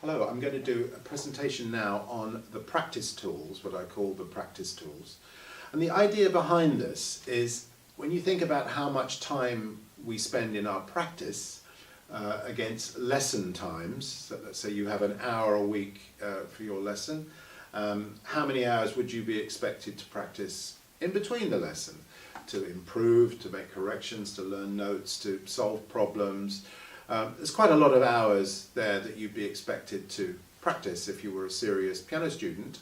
Hello, I'm going to do a presentation now on the practice tools, what I call the practice tools. And the idea behind this is when you think about how much time we spend in our practice against lesson times, so let's say you have an hour a week for your lesson, how many hours would you be expected to practice in between the lesson to improve, to make corrections, to learn notes, to solve problems? There's quite a lot of hours there that you'd be expected to practice if you were a serious piano student.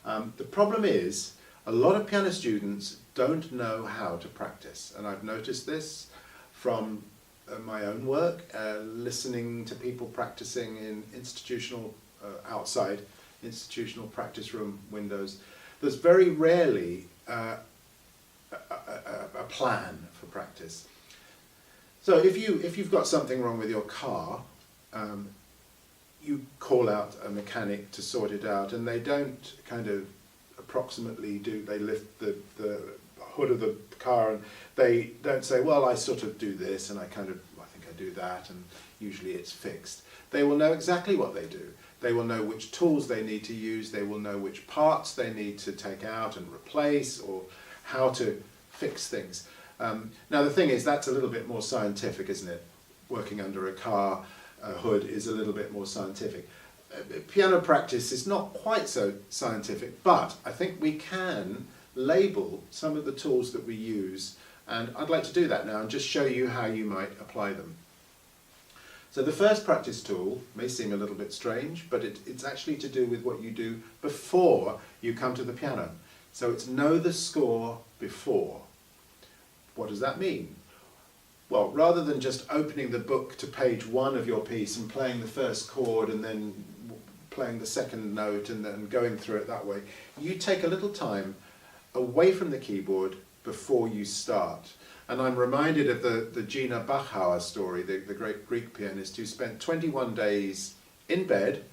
The problem is a lot of piano students don't know how to practice, and I've noticed this from my own work, listening to people practicing in institutional, outside institutional practice room windows. There's very rarely a plan for practice. So if you've got something wrong with your car, you call out a mechanic to sort it out, and they don't kind of approximately they lift the hood of the car and they don't say, well, I sort of do this and I think I do that, and usually it's fixed. They will know exactly what they do. They will know which tools they need to use, they will know which parts they need to take out and replace, or how to fix things. Now the thing is, that's a little bit more scientific, isn't it? Working under a car hood is a little bit more scientific. Piano practice is not quite so scientific, but I think we can label some of the tools that we use, and I'd like to do that now and just show you how you might apply them. So the first practice tool may seem a little bit strange, but it's actually to do with what you do before you come to the piano. So it's know the score before. What does that mean? Well, rather than just opening the book to page 1 of your piece and playing the first chord and then playing the second note and then going through it that way, you take a little time away from the keyboard before you start. And I'm reminded of the Gina Bachauer story, the great Greek pianist who spent 21 days in bed.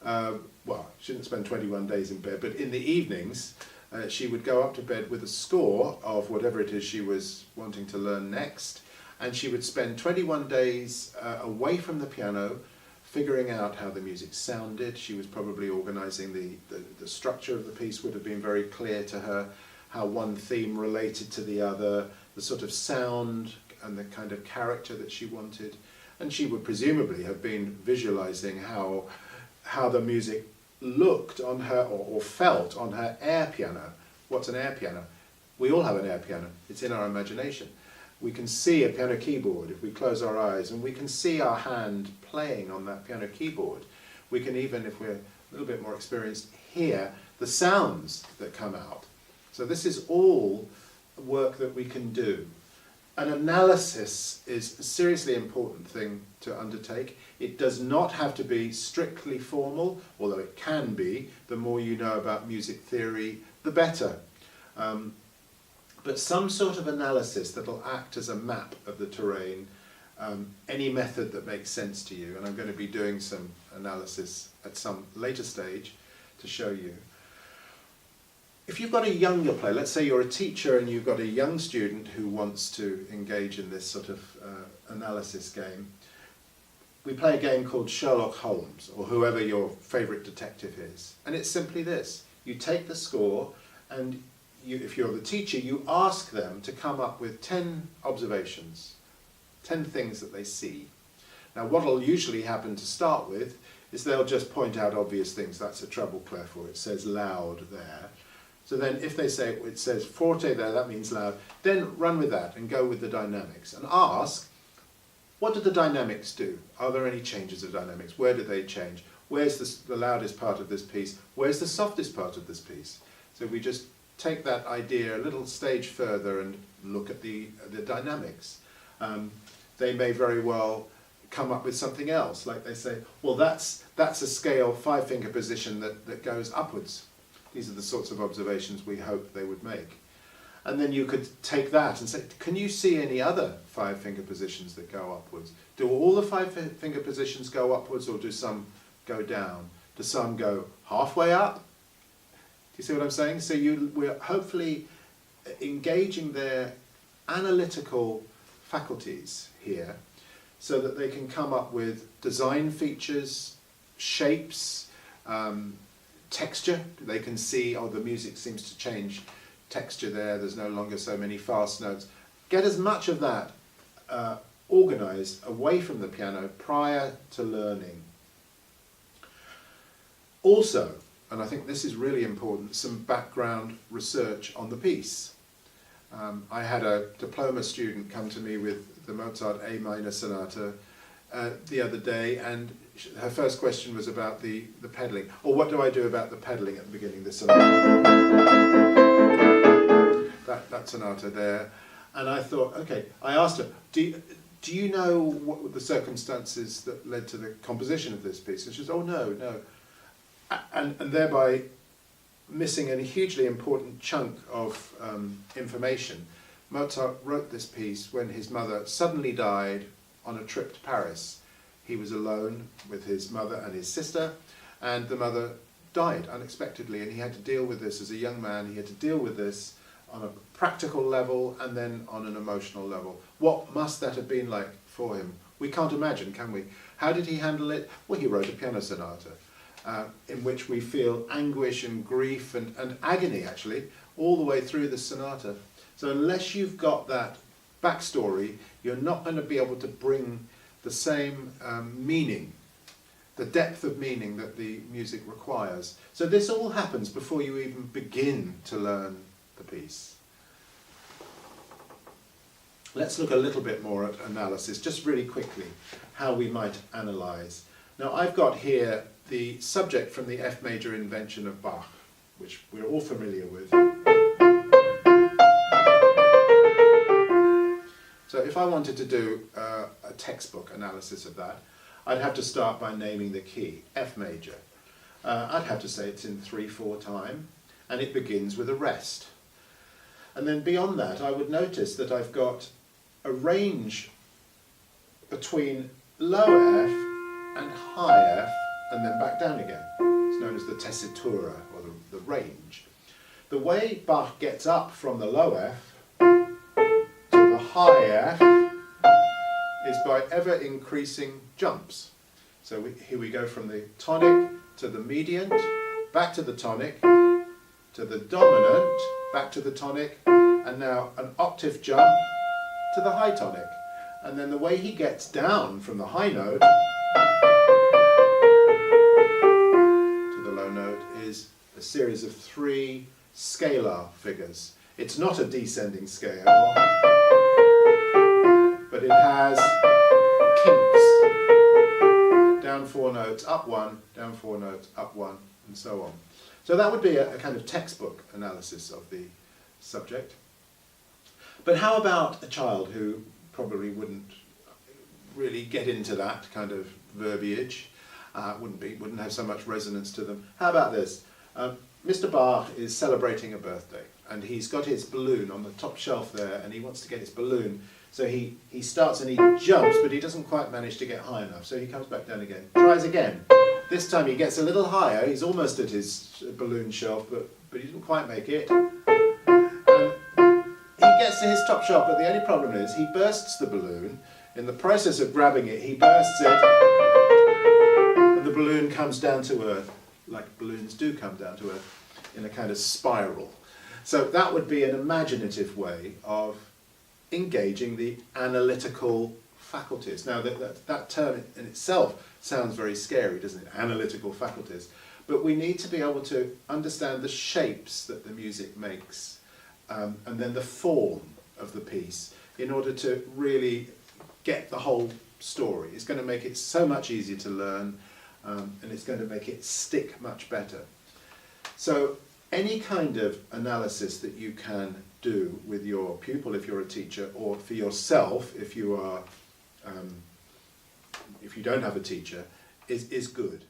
Well, she didn't spend 21 days in bed, but in the evenings she would go up to bed with a score of whatever it is she was wanting to learn next, and she would spend 21 days away from the piano, figuring out how the music sounded. She was probably organising the structure of the piece would have been very clear to her, how one theme related to the other, the sort of sound and the kind of character that she wanted. And she would presumably have been visualising how the music looked on her or felt on her air piano. What's an air piano? We all have an air piano. It's in our imagination. We can see a piano keyboard if we close our eyes, and we can see our hand playing on that piano keyboard. We can even, if we're a little bit more experienced, hear the sounds that come out. So this is all work that we can do. An analysis is a seriously important thing to undertake. It does not have to be strictly formal, although it can be. The more you know about music theory, the better. But some sort of analysis that will act as a map of the terrain, any method that makes sense to you. And I'm going to be doing some analysis at some later stage to show you. If you've got a younger player, let's say you're a teacher and you've got a young student who wants to engage in this sort of analysis game, we play a game called Sherlock Holmes, or whoever your favourite detective is. And it's simply this. You take the score, and if you're the teacher, you ask them to come up with 10 observations, 10 things that they see. Now what will usually happen to start with is they'll just point out obvious things. That's a treble clef, or it says loud there. So then if they say it says forte there, that means loud, then run with that and go with the dynamics and ask, what do the dynamics do? Are there any changes of dynamics? Where do they change? Where's the loudest part of this piece? Where's the softest part of this piece? So we just take that idea a little stage further and look at the dynamics. They may very well come up with something else, like they say, well, that's a scale 5-finger position that goes upwards. These are the sorts of observations we hope they would make. And then you could take that and say, can you see any other 5-finger positions that go upwards? Do all the 5-finger positions go upwards, or do some go down? Do some go halfway up? Do you see what I'm saying? So we're hopefully engaging their analytical faculties here so that they can come up with design features, shapes, texture. They can see, oh, the music seems to change texture there, there's no longer so many fast notes. Get as much of that organised away from the piano prior to learning. Also, and I think this is really important, some background research on the piece. I had a diploma student come to me with the Mozart A minor sonata the other day, and her first question was about the pedalling. Or what do I do about the pedalling at the beginning of the sonata? That sonata there. And I thought, okay, I asked her, do you know what were the circumstances that led to the composition of this piece? And she said, oh no. And thereby missing a hugely important chunk of information. Mozart wrote this piece when his mother suddenly died on a trip to Paris. He was alone with his mother and his sister, and the mother died unexpectedly, and he had to deal with this as a young man. He had to deal with this on a practical level and then on an emotional level. What must that have been like for him? We can't imagine, can we? How did he handle it? Well, he wrote a piano sonata. In which we feel anguish and grief and agony, actually, all the way through the sonata. So unless you've got that backstory, you're not going to be able to bring the same meaning, the depth of meaning that the music requires. So this all happens before you even begin to learn the piece. Let's look a little bit more at analysis, just really quickly, how we might analyse. Now I've got here the subject from the F major invention of Bach, which we're all familiar with. So if I wanted to do a textbook analysis of that, I'd have to start by naming the key, F major. I'd have to say it's in 3/4 time, and it begins with a rest. And then beyond that, I would notice that I've got a range between low F and high F, and then back down again. It's known as the tessitura, or the range. The way Bach gets up from the low F to the high F is by ever increasing jumps. So here we go from the tonic to the mediant, back to the tonic, to the dominant, back to the tonic, and now an octave jump to the high tonic. And then the way he gets down from the high note note is a series of 3 scalar figures. It's not a descending scale, but it has kinks. Down 4 notes, up 1, down 4 notes, up 1, and so on. So that would be a kind of textbook analysis of the subject. But how about a child who probably wouldn't really get into that kind of verbiage? Wouldn't have so much resonance to them. How about this? Mr. Bach is celebrating a birthday, and he's got his balloon on the top shelf there, and he wants to get his balloon. So he starts and he jumps, but he doesn't quite manage to get high enough. So he comes back down again. Tries again. This time he gets a little higher. He's almost at his balloon shelf, but he didn't quite make it. He gets to his top shelf, but the only problem is he bursts the balloon. In the process of grabbing it, he bursts it. The balloon comes down to earth, like balloons do come down to earth, in a kind of spiral. So that would be an imaginative way of engaging the analytical faculties. Now that term in itself sounds very scary, doesn't it? Analytical faculties. But we need to be able to understand the shapes that the music makes, and then the form of the piece, in order to really get the whole story. It's going to make it so much easier to learn, and it's going to make it stick much better. So any kind of analysis that you can do with your pupil if you're a teacher, or for yourself if you are if you don't have a teacher, is good.